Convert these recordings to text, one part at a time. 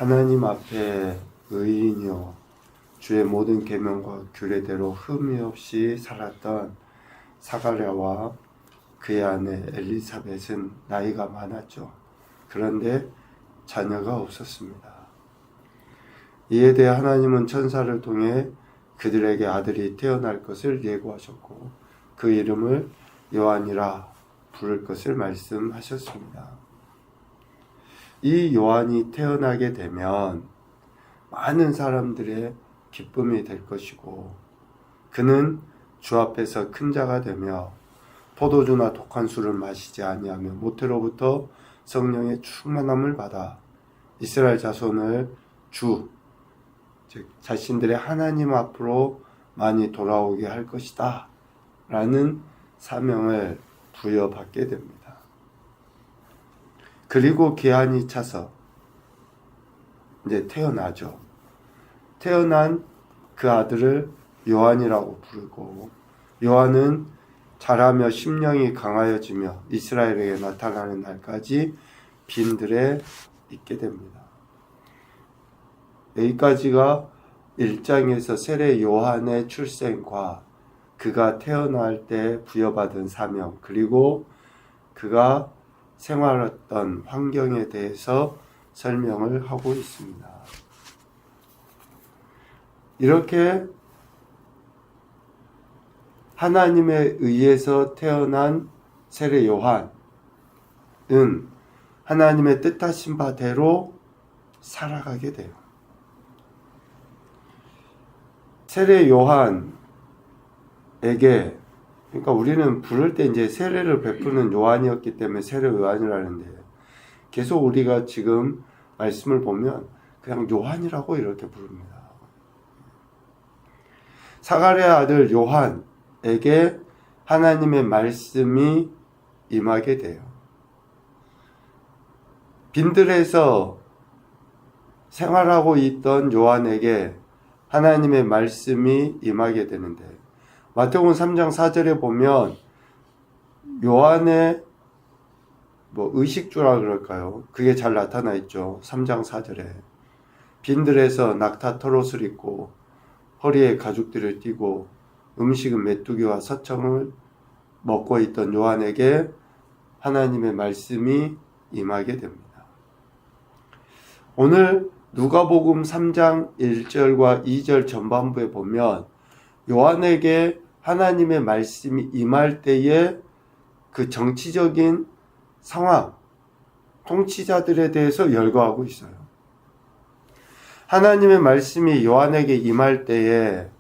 하나님 앞에 의인이요 주의 모든 계명과 규례대로 흠이 없이 살았던 사가랴와 그의 아내 엘리사벳은 나이가 많았죠. 그런데 자녀가 없었습니다. 이에 대해 하나님은 천사를 통해 그들에게 아들이 태어날 것을 예고하셨고 그 이름을 요한이라 부를 것을 말씀하셨습니다. 이 요한이 태어나게 되면 많은 사람들의 기쁨이 될 것이고 그는 주 앞에서 큰 자가 되며 포도주나 독한 술을 마시지 아니하며 모태로부터 성령의 충만함을 받아 이스라엘 자손을 즉 자신들의 하나님 앞으로 많이 돌아오게 할 것이다 라는 사명을 부여받게 됩니다. 그리고 기한이 차서 이제 태어나죠. 태어난 그 아들을 요한이라고 부르고 요한은 자라며 심령이 강하여지며 이스라엘에게 나타나는 날까지 빈들에 있게 됩니다. 여기까지가 1장에서 세례 요한의 출생과 그가 태어날 때 부여받은 사명 그리고 그가 생활했던 환경에 대해서 설명을 하고 있습니다. 이렇게 하나님에 의해서 태어난 세례 요한은 하나님의 뜻하신 바대로 살아가게 돼요. 세례 요한에게 그러니까 우리는 부를 때 이제 세례를 베푸는 요한이었기 때문에 세례 요한이라는데 계속 우리가 지금 말씀을 보면 그냥 요한이라고 이렇게 부릅니다. 사가랴 아들 요한에게 하나님의 말씀이 임하게 돼요. 빈들에서 생활하고 있던 요한에게 하나님의 말씀이 임하게 되는데 마태복음 3장 4절에 보면 요한의 의식주라 그럴까요? 그게 잘 나타나 있죠. 3장 4절에 빈들에서 낙타 털옷을 입고 허리에 가죽들을 띠고 음식은 메뚜기와 서청을 먹고 있던 요한에게 하나님의 말씀이 임하게 됩니다. 오늘 누가복음 3장 1절과 2절 전반부에 보면 요한에게 하나님의 말씀이 임할 때에 그 정치적인 상황, 통치자들에 대해서 열거하고 있어요. 하나님의 말씀이 요한에게 임할 때에는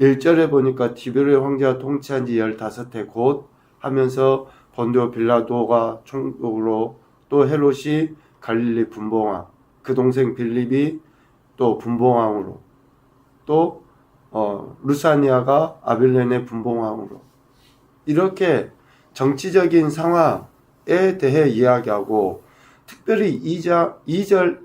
1절에 보니까 디베르 황제가 통치한 지 15해 곧 하면서 본디오 빌라도가 총독으로 또 헤롯이 갈릴리 분봉왕, 그 동생 빌립이 또 분봉왕으로 또 루사니아가 아빌레네 분봉왕으로 이렇게 정치적인 상황에 대해 이야기하고 특별히 2절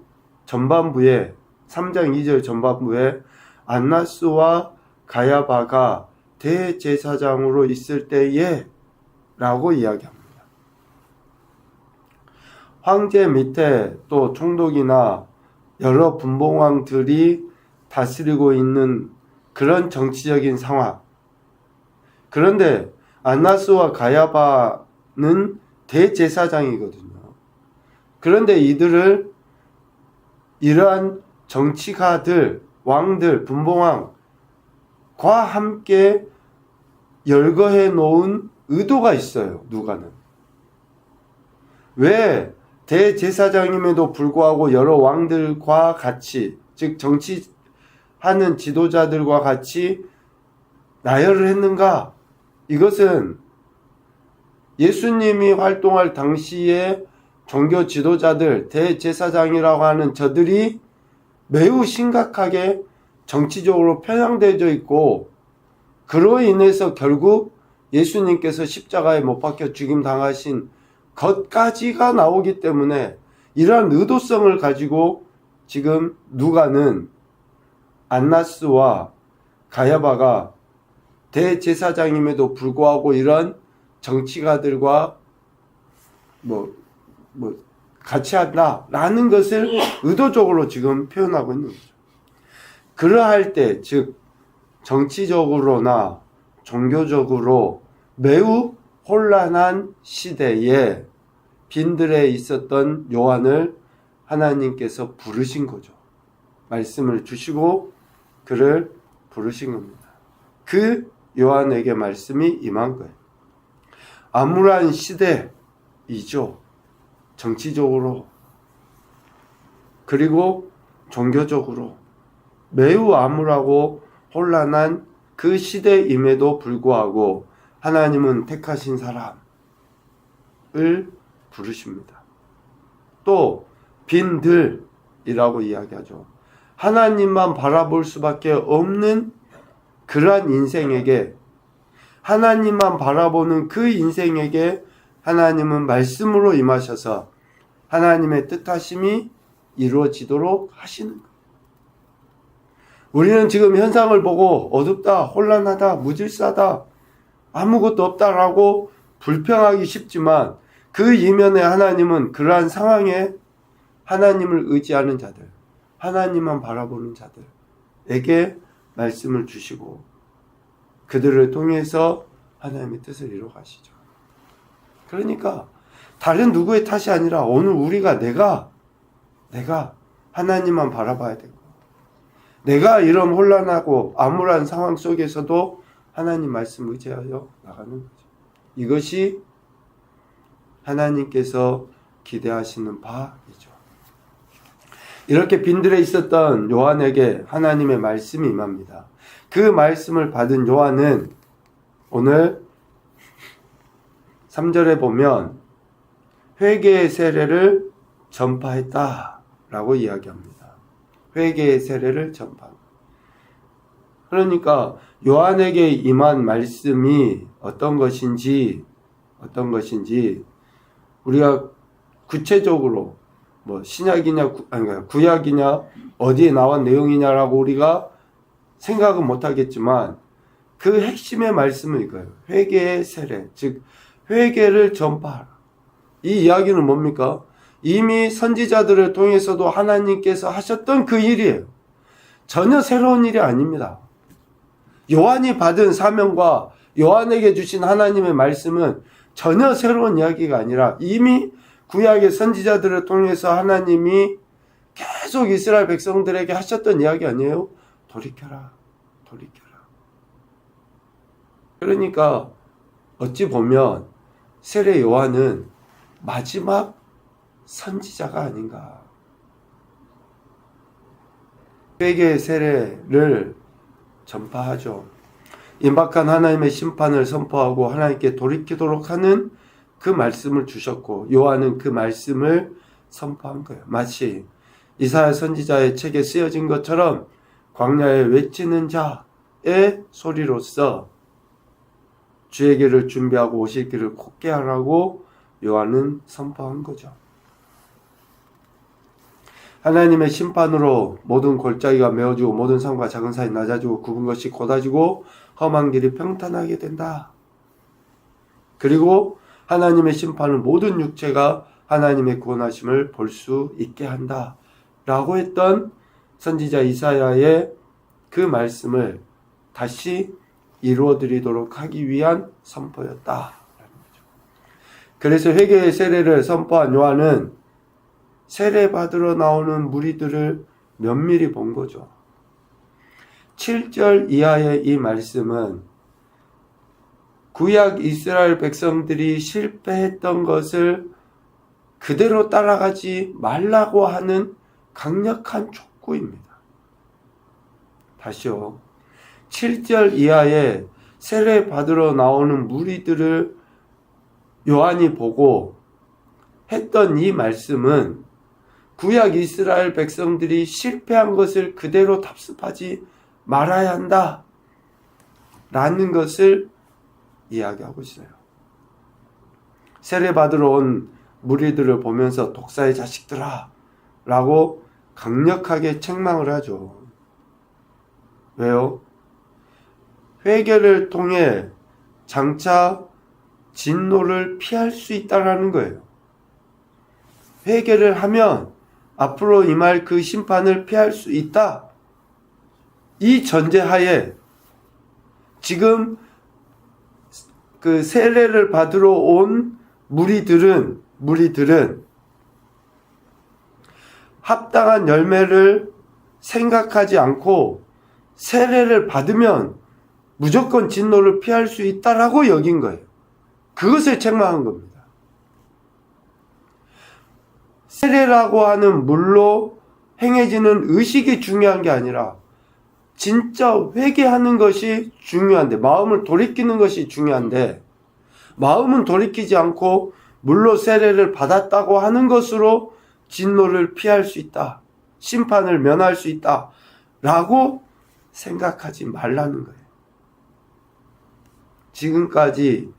전반부에 3장 2절 전반부에 안나스와 가야바가 대제사장으로 있을 때에 라고 이야기합니다. 황제 밑에 또 총독이나 여러 분봉왕들이 다스리고 있는 그런 정치적인 상황. 그런데 안나스와 가야바는 대제사장이거든요. 그런데 이들을 이러한 정치가들, 왕들, 분봉왕과 함께 열거해 놓은 의도가 있어요. 누가는. 왜 대제사장임에도 불구하고 여러 왕들과 같이 즉 정치하는 지도자들과 같이 나열을 했는가? 이것은 예수님이 활동할 당시에 종교 지도자들, 대제사장이라고 하는 저들이 매우 심각하게 정치적으로 편향되어 있고 그로 인해서 결국 예수님께서 십자가에 못 박혀 죽임 당하신 것까지가 나오기 때문에 이러한 의도성을 가지고 지금 누가는 안나스와 가야바가 대제사장임에도 불구하고 이런 정치가들과 같이 한다라는 것을 의도적으로 지금 표현하고 있는 거죠. 그러할 때, 즉 정치적으로나 종교적으로 매우 혼란한 시대에 빈들에 있었던 요한을 하나님께서 부르신 거죠. 말씀을 주시고 그를 부르신 겁니다. 그 요한에게 말씀이 임한 거예요. 암울한 시대이죠. 정치적으로 그리고 종교적으로 매우 암울하고 혼란한 그 시대임에도 불구하고 하나님은 택하신 사람을 부르십니다. 또 빈들이라고 이야기하죠. 하나님만 바라볼 수밖에 없는 그러한 인생에게, 하나님만 바라보는 그 인생에게 하나님은 말씀으로 임하셔서 하나님의 뜻하심이 이루어지도록 하시는 거예요. 우리는 지금 현상을 보고 어둡다, 혼란하다, 무질서하다, 아무것도 없다라고 불평하기 쉽지만 그 이면에 하나님은 그러한 상황에 하나님을 의지하는 자들, 하나님만 바라보는 자들에게 말씀을 주시고 그들을 통해서 하나님의 뜻을 이루어 가시죠. 그러니까 다른 누구의 탓이 아니라 오늘 우리가 내가 하나님만 바라봐야 되고, 내가 이런 혼란하고 암울한 상황 속에서도 하나님 말씀 의지하여 나가는 거죠. 이것이 하나님께서 기대하시는 바이죠. 이렇게 빈들에 있었던 요한에게 하나님의 말씀이 임합니다. 그 말씀을 받은 요한은 오늘 3절에 보면 회개의 세례를 전파했다라고 이야기합니다. 회개의 세례를 전파합니다. 그러니까 요한에게 임한 말씀이 어떤 것인지 우리가 구체적으로 뭐 신약이냐 구약이냐 어디에 나온 내용이냐라고 우리가 생각은 못하겠지만 그 핵심의 말씀은 이거예요. 회개의 세례, 즉 회개를 전파하라. 이 이야기는 뭡니까? 이미 선지자들을 통해서도 하나님께서 하셨던 그 일이에요. 전혀 새로운 일이 아닙니다. 요한이 받은 사명과 요한에게 주신 하나님의 말씀은 전혀 새로운 이야기가 아니라 이미 구약의 선지자들을 통해서 하나님이 계속 이스라엘 백성들에게 하셨던 이야기 아니에요? 돌이켜라. 그러니까 어찌 보면 세례 요한은 마지막 선지자가 아닌가. 회개의 세례를 전파하죠. 임박한 하나님의 심판을 선포하고 하나님께 돌이키도록 하는 그 말씀을 주셨고 요한은 그 말씀을 선포한 거예요. 마치 이사야 선지자의 책에 쓰여진 것처럼 광야에 외치는 자의 소리로서 주의 길을 준비하고 오실 길을 곧게 하라고 요한은 선포한 거죠. 하나님의 심판으로 모든 골짜기가 메어지고 모든 산과 작은 산이 낮아지고 굽은 것이 곧아지고 험한 길이 평탄하게 된다. 그리고 하나님의 심판은 모든 육체가 하나님의 구원하심을 볼 수 있게 한다. 라고 했던 선지자 이사야의 그 말씀을 다시 이루어드리도록 하기 위한 선포였다. 그래서 회개의 세례를 선포한 요한은 세례받으러 나오는 무리들을 면밀히 본 거죠. 7절 이하의 이 말씀은 구약 이스라엘 백성들이 실패했던 것을 그대로 따라가지 말라고 하는 강력한 촉구입니다. 다시요. 7절 이하에 세례받으러 나오는 무리들을 요한이 보고 했던 이 말씀은 구약 이스라엘 백성들이 실패한 것을 그대로 답습하지 말아야 한다 라는 것을 이야기하고 있어요. 세례받으러 온 무리들을 보면서 독사의 자식들아 라고 강력하게 책망을 하죠. 왜요? 회개를 통해 장차 진노를 피할 수 있다라는 거예요. 회개를 하면 앞으로 임할 그 심판을 피할 수 있다. 이 전제하에 지금 그 세례를 받으러 온 무리들은 합당한 열매를 생각하지 않고 세례를 받으면 무조건 진노를 피할 수 있다라고 여긴 거예요. 그것을 책망한 겁니다. 세례라고 하는 물로 행해지는 의식이 중요한 게 아니라 진짜 회개하는 것이 중요한데, 마음을 돌이키는 것이 중요한데, 마음은 돌이키지 않고 물로 세례를 받았다고 하는 것으로 진노를 피할 수 있다, 심판을 면할 수 있다 라고 생각하지 말라는 거예요. 지금까지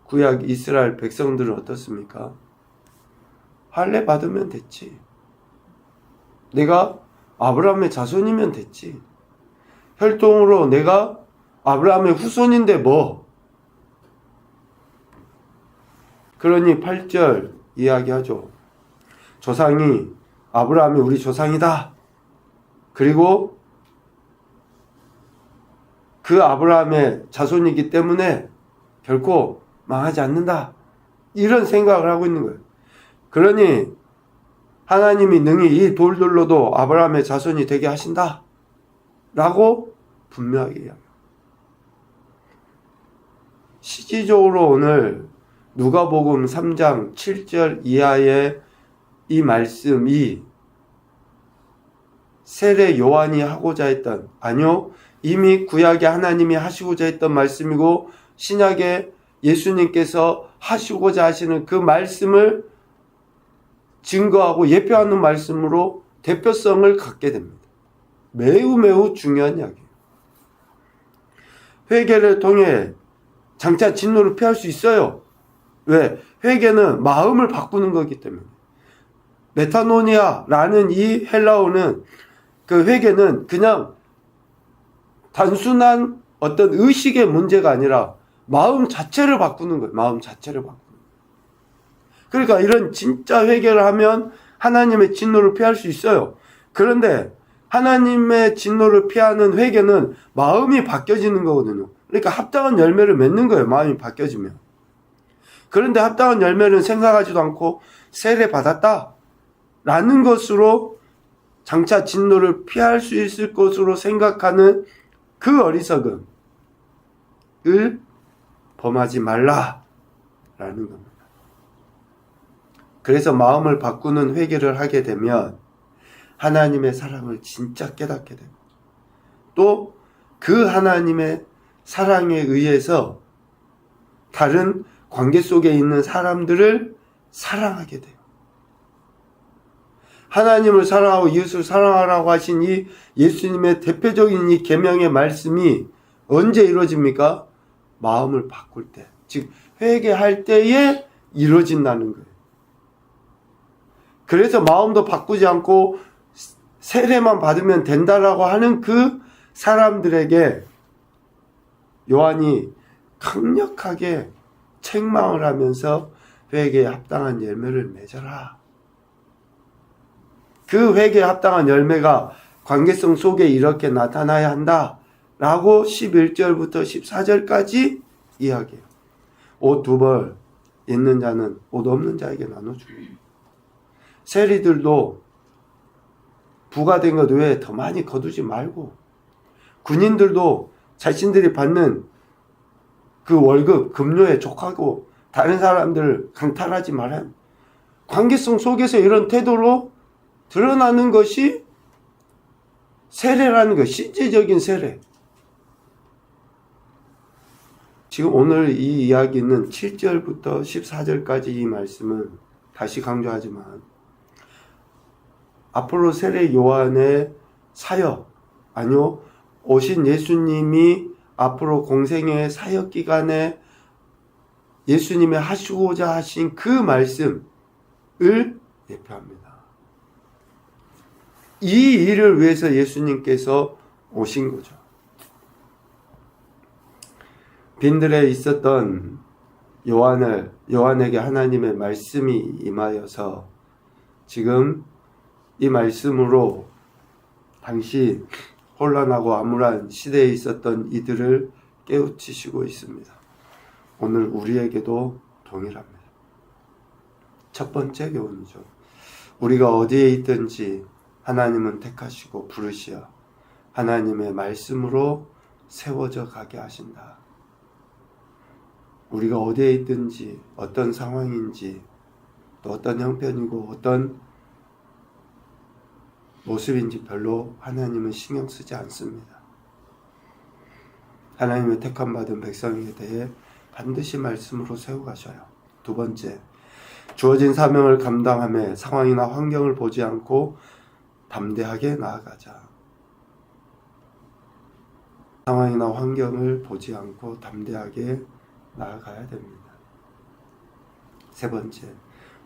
구약 이스라엘 백성들은 어떻습니까? 할례 받으면 됐지. 내가 아브라함의 자손이면 됐지. 혈통으로 내가 아브라함의 후손인데 뭐. 그러니 8절 이야기하죠. 조상이 아브라함이 우리 조상이다. 그리고 그 아브라함의 자손이기 때문에 결코 망하지 않는다. 이런 생각을 하고 있는 거예요. 그러니 하나님이 능히 이 돌들로도 아브라함의 자손이 되게 하신다 라고 분명하게 이야기합니다. 실질적으로 오늘 누가복음 3장 7절 이하의 이 말씀이 세례 요한이 하고자 했던, 아니요, 이미 구약에 하나님이 하시고자 했던 말씀이고 신약에 예수님께서 하시고자 하시는 그 말씀을 증거하고 예표하는 말씀으로 대표성을 갖게 됩니다. 매우 중요한 이야기예요. 회개를 통해 장차 진노를 피할 수 있어요. 왜? 회개는 마음을 바꾸는 거기 때문에. 메타노니아라는 이 헬라어는, 그 회개는 그냥 단순한 어떤 의식의 문제가 아니라 마음 자체를 바꾸는 거예요. 마음 자체를 바꾸는 거예요. 그러니까 이런 진짜 회개를 하면 하나님의 진노를 피할 수 있어요. 그런데 하나님의 진노를 피하는 회개는 마음이 바뀌어지는 거거든요. 그러니까 합당한 열매를 맺는 거예요. 마음이 바뀌어지면. 그런데 합당한 열매는 생각하지도 않고 세례 받았다 라는 것으로 장차 진노를 피할 수 있을 것으로 생각하는 그 어리석음을 범하지 말라 라는 겁니다. 그래서 마음을 바꾸는 회개를 하게 되면 하나님의 사랑을 진짜 깨닫게 됩니다. 또 그 하나님의 사랑에 의해서 다른 관계 속에 있는 사람들을 사랑하게 돼요. 하나님을 사랑하고 이웃을 사랑하라고 하신 이 예수님의 대표적인 이 계명의 말씀이 언제 이루어집니까? 마음을 바꿀 때, 즉 회개할 때에 이루어진다는 거예요. 그래서 마음도 바꾸지 않고 세례만 받으면 된다라고 하는 그 사람들에게 요한이 강력하게 책망을 하면서 회개에 합당한 열매를 맺어라. 그 회개에 합당한 열매가 관계성 속에 이렇게 나타나야 한다 라고 11절부터 14절까지 이야기해요. 옷 2벌 있는 자는 옷 없는 자에게 나눠줍니다. 세리들도 부가 된 것 외에 더 많이 거두지 말고, 군인들도 자신들이 받는 그 월급, 급료에 족하고 다른 사람들을 강탈하지 말아야 합니다. 관계성 속에서 이런 태도로 드러나는 것이 세례라는 것, 실제적인 세례. 지금 오늘 이 이야기는 7절부터 14절까지 이 말씀은 다시 강조하지만 앞으로 세례 요한의 사역, 아니요, 오신 예수님이 앞으로 공생의 사역 기간에 예수님이 하시고자 하신 그 말씀을 예표합니다. 이 일을 위해서 예수님께서 오신 거죠. 빈들에 있었던 요한에게 하나님의 말씀이 임하여서 지금 이 말씀으로 당시 혼란하고 암울한 시대에 있었던 이들을 깨우치시고 있습니다. 오늘 우리에게도 동일합니다. 첫 번째 교훈이죠. 우리가 어디에 있든지 하나님은 택하시고 부르시어 하나님의 말씀으로 세워져 가게 하신다. 우리가 어디에 있든지 어떤 상황인지 또 어떤 형편이고 어떤 모습인지 별로 하나님은 신경 쓰지 않습니다. 하나님의 택함 받은 백성에 대해 반드시 말씀으로 세워가셔요. 두 번째, 주어진 사명을 감당하며 상황이나 환경을 보지 않고 담대하게 나아가자. 상황이나 환경을 보지 않고 담대하게 나아가야 됩니다. 세 번째,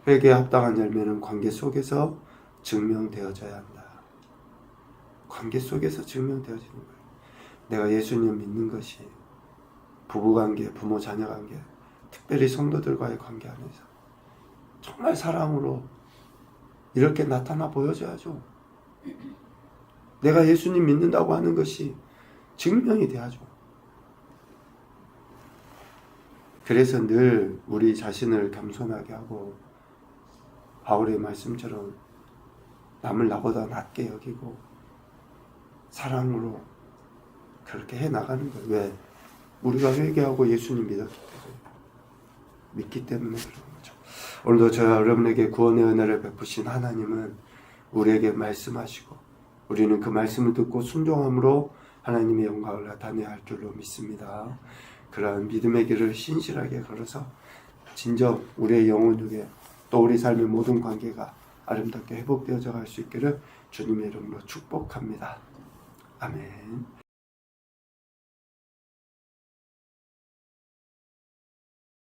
회개에 합당한 열매는 관계 속에서 증명되어져야 한다. 관계 속에서 증명되어지는 거예요. 내가 예수님 믿는 것이 부부관계, 부모 자녀관계, 특별히 성도들과의 관계 안에서 정말 사랑으로 이렇게 나타나 보여줘야죠. 내가 예수님 믿는다고 하는 것이 증명이 돼야죠. 그래서 늘 우리 자신을 겸손하게 하고 바울의 말씀처럼 남을 나보다 낮게 여기고 사랑으로 그렇게 해나가는 거예요. 왜? 우리가 회개하고 예수님 믿기 때문에 그런 거죠. 오늘도 저와 여러분에게 구원의 은혜를 베푸신 하나님은 우리에게 말씀하시고 우리는 그 말씀을 듣고 순종함으로 하나님의 영광을 나타내야 할 줄로 믿습니다. 그러한 믿음의 길을 신실하게 걸어서 진정 우리의 영혼 중에 또 우리 삶의 모든 관계가 아름답게 회복되어져 갈 수 있기를 주님의 이름으로 축복합니다. 아멘.